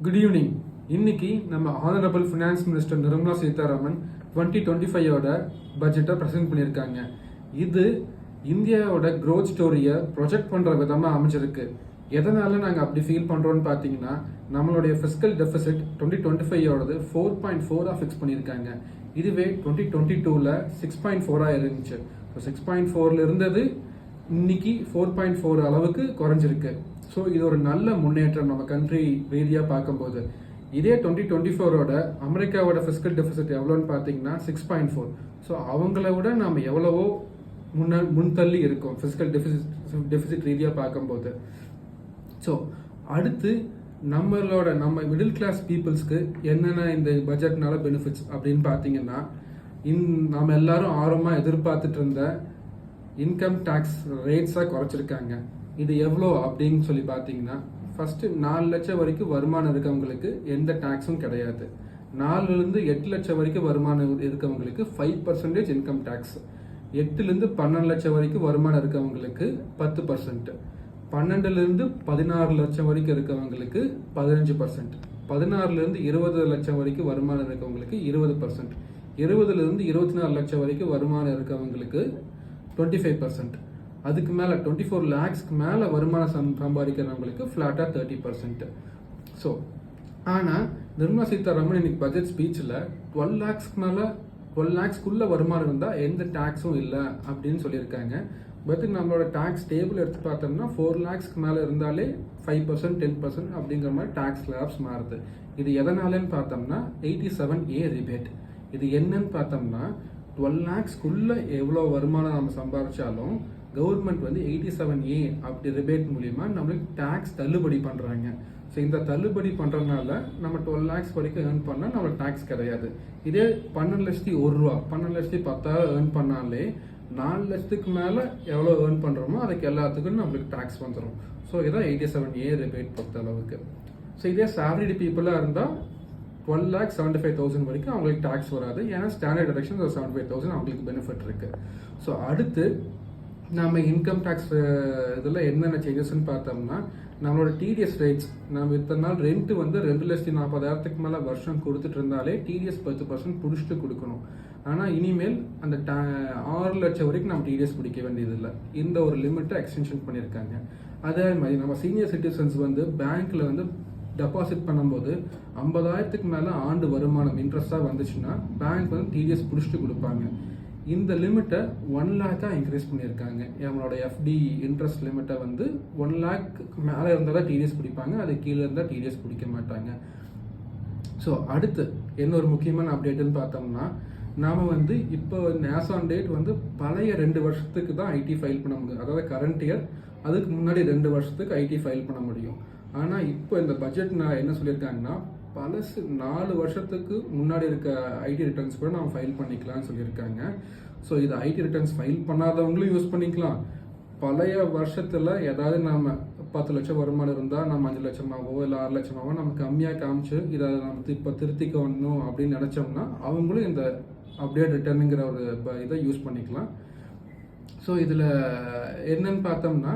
Good evening. இன்னைக்கு நம்ம honourable finance minister Nirmala Sitharaman 2025ஓட பட்ஜெட்டை ப்ரெசென்ட் பண்ணியிருக்காங்க. இது இந்தியாவோட க்ரோத் ஸ்டோரியை ப்ரொஜெக்ட் பண்ணுற விதமாக அமைஞ்சிருக்கு. எதனால நாங்கள் அப்படி ஃபீல் பண்ணுறோன்னு பார்த்தீங்கன்னா, நம்மளுடைய ஃபிஸ்கல் டெபிசிட் 2025ஓடது 4.4 ஃபிக்ஸ் பண்ணியிருக்காங்க. இதுவே 2022ல் 6.4 இருந்துச்சு. ஸோ 6.4 இருந்தது இன்னைக்கு 4.4 அளவுக்கு குறைஞ்சிருக்கு. ஸோ இது ஒரு நல்ல முன்னேற்றம் நம்ம கண்ட்ரி ரீதியாக பார்க்கும்போது. இதே 2024ஓட அமெரிக்காவோட ஃபிஸ்கல் டெபிசிட் எவ்வளோன்னு பார்த்தீங்கன்னா 6.4. ஸோ அவங்கள விட நாம் எவ்வளவோ முன்தள்ளி இருக்கோம் ஃபிஸ்கல் டெபிசிட் ரீதியாக பார்க்கும்போது. ஸோ அடுத்து நம்ம மிடில் கிளாஸ் பீப்புள்ஸ்க்கு என்னென்ன இந்த பட்ஜெட்னால பெனிஃபிட்ஸ் அப்படின்னு பார்த்தீங்கன்னா, நம்ம எல்லாரும் ஆர்வமாக எதிர்பார்த்துட்டு இருந்த இன்கம் டேக்ஸ் ரேட்ஸாக குறைச்சிருக்காங்க. இது எவ்வளோ அப்படின்னு சொல்லி பார்த்தீங்கன்னா, ஃபர்ஸ்ட் 4 லட்சம் வரைக்கும் வருமானம் இருக்கவங்களுக்கு எந்த டேக்ஸும் கிடையாது. 4லேருந்து 8 லட்சம் வரைக்கும் வருமானம் இருக்கவங்களுக்கு 5% இன்கம் டேக்ஸ். 8லேருந்து 12 லட்சம் வரைக்கும் வருமானம் இருக்கவங்களுக்கு 10%. 12லேருந்து 16 லட்சம் வரைக்கும் இருக்கவங்களுக்கு 15%. 16லேருந்து 20 லட்சம் வரைக்கும் வருமானம் இருக்கவங்களுக்கு 20%. 20லேருந்து 24 லட்சம் வரைக்கும் வருமானம் இருக்கவங்களுக்கு 25%. அதுக்கு மேலே 24 லேக்ஸ்க்கு மேலே வருமானம் சம்பாதிக்கிறவங்களுக்கு ஃப்ளாட்டாக 30%. ஸோ ஆனால் நிர்மலா சீதாராமன் இன்னைக்கு பட்ஜெட் ஸ்பீச்சில் 12 லேக்ஸ்க்குள்ள வருமானம் இருந்தால் எந்த டேக்ஸும் இல்லை அப்படின்னு சொல்லியிருக்காங்க. பட் நம்மளோட டேக்ஸ் டேபிள் எடுத்து பார்த்தோம்னா 4 லேக்ஸ்க்கு மேலே இருந்தாலே 5%, 10% அப்படிங்கிற மாதிரி டேக்ஸ் ஸ்லாப்ஸ் மாறுது. இது எதனாலன்னு பார்த்தோம்னா 87A ரிபேட். இது என்னன்னு பார்த்தோம்னா 12 லேக்ஸ்க்குள்ள எவ்வளோ வருமானம் நம்ம சம்பாதிச்சாலும் கவர்மெண்ட் வந்து 87A அப்படி ரிபேட் மூலியமா நம்மளுக்கு டேக்ஸ் தள்ளுபடி பண்ணுறாங்க. ஸோ இந்த தள்ளுபடி பண்ணுறதுனால நம்ம 12 லேக்ஸ் வரைக்கும் ஏர்ன் பண்ணால் நம்மளுக்கு டேக்ஸ் கிடையாது. இதே 12,01 ரூபா 12,10,000 ஏர்ன் பண்ணாலே 4 லட்சத்துக்கு மேலே எவ்வளோ ஏர்ன் பண்ணுறோமோ அதுக்கு எல்லாத்துக்கும் நம்மளுக்கு டேக்ஸ் வந்துடும். ஸோ இதான் 87A ரிபேட் பொறுத்த அளவுக்கு. ஸோ இதே சேலரிடு பீப்புளாக இருந்தால் 12,75,000 வரைக்கும் அவங்களுக்கு டேக்ஸ் வராது. ஏன்னா ஸ்டாண்டர்ட் டிடக்ஷன் ஒரு 75,000 அவங்களுக்கு பெனிஃபிட் இருக்கு. ஸோ அடுத்து நம்ம இன்கம் டேக்ஸ் இதில் என்னென்ன சேஞ்சஸ்ன்னு பார்த்தோம்னா, நம்மளோட டிடிஎஸ் ரேட்ஸ், நம்ம இத்தனை நாள் ரெண்ட் வந்து 2,40,000 மேலே வருஷம் கொடுத்துட்டு இருந்தாலே டிடிஎஸ் 10% பிடிச்சிட்டு கொடுக்கணும். ஆனால் இனிமேல் அந்த 6 லட்சம் வரைக்கும் நம்ம டிடிஎஸ் பிடிக்க வேண்டியதில்லை. இந்த ஒரு லிமிட்டை எக்ஸ்டென்ஷன் பண்ணியிருக்காங்க. அதே மாதிரி நம்ம சீனியர் சிட்டிசன்ஸ் வந்து பேங்க்ல வந்து டெபாசிட் பண்ணும்போது 50,000 மேலே ஆண்டு வருமானம் இன்ட்ரெஸ்டாக வந்துச்சுன்னா பேங்க் வந்து டிடிஎஸ் பிடிச்சிட்டு கொடுப்பாங்க. இந்த லிமிட்டை 1 லேக்காக இன்க்ரீஸ் பண்ணியிருக்காங்க. நம்மளோட எஃப்டி இன்ட்ரெஸ்ட் லிமிட்டை வந்து 1 லேக் மேலே இருந்தால் தான் டிடிஎஸ் பிடிப்பாங்க, அது கீழே இருந்தால் டிடிஎஸ் பிடிக்க மாட்டாங்க. ஸோ அடுத்து என்ன ஒரு முக்கியமான அப்டேட்டுன்னு பார்த்தோம்னா, நாம் வந்து இப்போ ஆஸ் ஆன் டேட் வந்து பழைய 2 வருஷத்துக்கு தான் ஐடி ஃபைல் பண்ண முடியும். அதாவது கரண்ட் இயர், அதுக்கு முன்னாடி 2 வருஷத்துக்கு ஐடி ஃபைல் பண்ண முடியும். ஆனால் இப்போ இந்த பட்ஜெட் நான் என்ன சொல்லியிருக்காங்கன்னா, பழசு 4 வருஷத்துக்கு முன்னாடி இருக்க ஐடி ரிட்டர்ன்ஸ் கூட நம்ம ஃபைல் பண்ணிக்கலாம்னு சொல்லியிருக்காங்க. ஸோ இது ஐடி ரிட்டர்ன்ஸ் ஃபைல் பண்ணாதவங்களும் யூஸ் பண்ணிக்கலாம். பழைய வருஷத்தில் ஏதாவது நம்ம 10 லட்சம் வருமானம் இருந்தால் நம்ம 5 லட்சமாவோ இல்லை 6 லட்சமாவோ நம்ம கம்மியாக காமிச்சு இதை நம்ம இப்போ திருத்திக்கணும் அப்படின்னு நினச்சோம்னா அவங்களும் இந்த அப்டேட் ரிட்டர்னுங்கிற ஒரு இதை யூஸ் பண்ணிக்கலாம். ஸோ இதில் என்னன்னு பார்த்தோம்னா,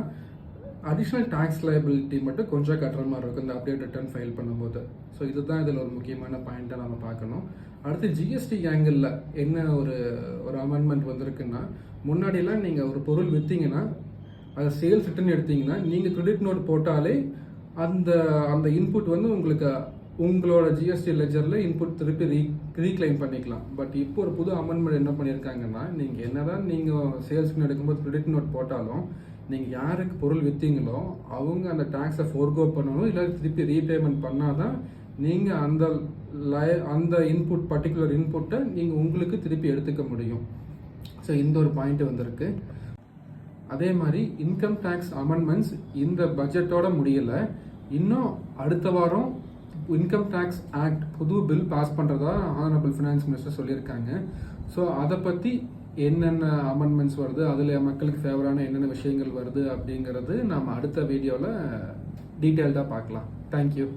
அடிஷ்னல் டேக்ஸ் லைபிலிட்டி மட்டும் கொஞ்சம் கட்டுற மாதிரி இருக்கும் இந்த அப்டேட் ரிட்டர்ன் ஃபைல் பண்ணும்போது. ஸோ இதுதான் இதில் ஒரு முக்கியமான பாயிண்ட்டாக நம்ம பார்க்கணும். அடுத்து ஜிஎஸ்டி ஆங்கிளில் என்ன ஒரு அமெண்ட்மெண்ட் வந்திருக்குன்னா, முன்னாடியெல்லாம் நீங்கள் ஒரு பொருள் விற்றீங்கன்னா அதை சேல்ஸ் ரிட்டர்ன் எடுத்தீங்கன்னா நீங்கள் கிரெடிட் நோட் போட்டாலே அந்த இன்புட் வந்து உங்களோட ஜிஎஸ்டி லெஜரில் இன்புட் திருப்பி ரீக்ளைம் பண்ணிக்கலாம். பட் இப்போ ஒரு புது அமெண்ட்மெண்ட் என்ன பண்ணியிருக்காங்கன்னா, நீங்கள் என்னதான் நீங்கள் சேல்ஸ்க்கு எடுக்கும்போது கிரெடிட் நோட் போட்டாலும் நீங்கள் யாருக்கு பொருள் விற்றீங்களோ அவங்க அந்த டேக்ஸை ஃபோர்கோ பண்ணணும், இல்லை திருப்பி ரீபேமெண்ட் பண்ணாதான் நீங்கள் அந்த இன்புட் பர்டிகுலர் இன்புட்டை நீங்கள் உங்களுக்கு திருப்பி எடுத்துக்க முடியும். ஸோ இந்த ஒரு பாயிண்ட் வந்திருக்கு. அதே மாதிரி இன்கம் டேக்ஸ் அமெண்ட்மெண்ட்ஸ் இந்த பட்ஜெட்டோட முடியலை. இன்னும் அடுத்த வாரம் இன்கம் டேக்ஸ் ஆக்ட் புது பில் பாஸ் பண்ணுறதா ஆனரபிள் ஃபினான்ஸ் மினிஸ்டர் சொல்லியிருக்காங்க. ஸோ அதை பற்றி என்னென்ன அமெண்ட்மெண்ட்ஸ் வருது, அதில் மக்களுக்கு ஃபேவரான என்னென்ன விஷயங்கள் வருது அப்படிங்கிறது நம்ம அடுத்த வீடியோவில் டீட்டெயில்டாக பார்க்கலாம். தேங்க்யூ.